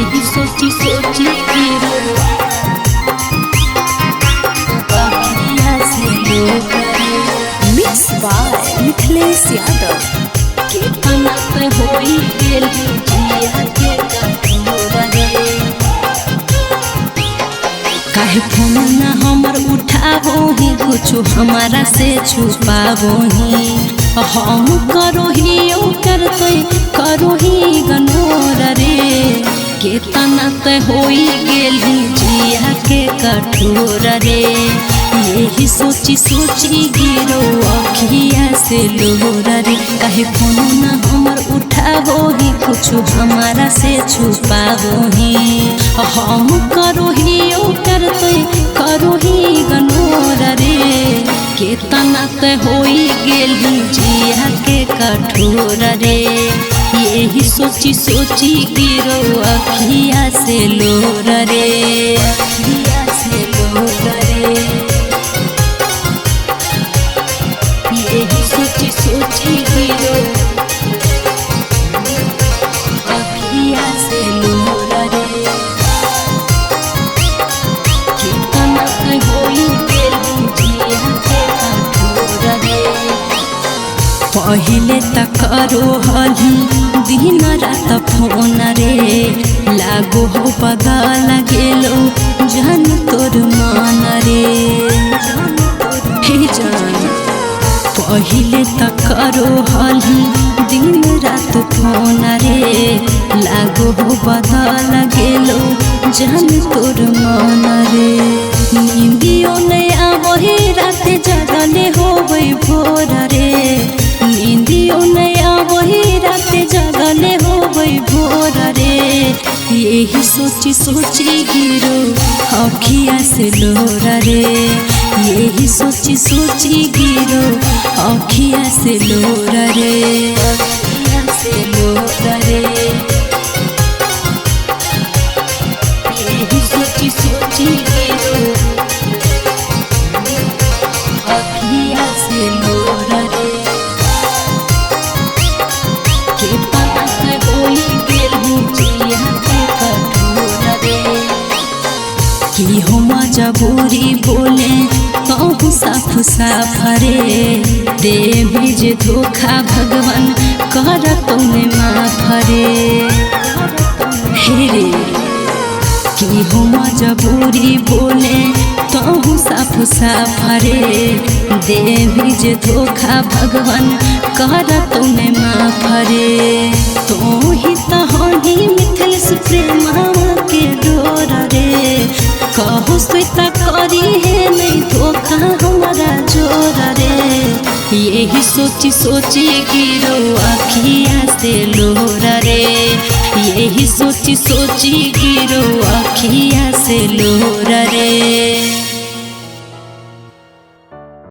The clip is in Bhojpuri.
यही सोची सोची गिरो अखिया से लोग रे। Mix by Mithilesh Yadav. कितना पे होई गेल जिया के कठोर रे। काहे फोन ना हमर उठाबो ही कुछ हमारा से छुपाबो ही। हम करो ही ओ करते करो ही गनोर रे। कितना ते होई गेल जिया के कठोर रे। यही सोची सोची गिरो अखिया से लोर रे। काहे फोन ना हमर उठाबो ही कुछ हमारा से छुपाबो ही। हम करो ही ओ करते करो ही गनोर रे। कितना ते होई गेल जिया के कठोर रे। यही सोची सोची गिरो अखिया से लोर रे। अखिया से लोर रे। यही सोची सोची गिरो अखिया से लोर रे। कितना ते होई गेल जिया के कठोर रे। पहिले तक करो हली दिन रात फोन रे। लागो हो बदल गेलो जन तोर मन रे। हे जान पहिले तक करो हली दिन रात फोन रे। लागो हो बदल गेलो जन तोर मन रे। नींदियो नहीं आवही रात जगले होबै भोर रे। नींदियो नहीं आवही रात जगले होबै भोर रे। यही सोची सोची गिरो अखिया से लोर रे। यही सोची सोची गिरो अखिया से लोर रे। अखिया से लोर रे। यही सोची सोची गिरो अखिया से लोर रे। कितना ते होई गेल जिया के कठोर रे। की हो मजबूरी बोले कहूँ साफ साफ रे। दे भेज धोखा भगवान कर तूने माफ रे। हे रे की हो मजबूरी बोले कहूँ साफ साफ रे। दे भेज धोखा भगवान कर तूने माफ रे। तो ही तही मिथिलेश प्रेम के डोर रे। कहू स्वीता करी है नहीं धोखा हमारा जोर रे। यही सोची सोची गिरो अखिया से लोर रे। यही सोची सोची गिरो अखिया से लोर रे।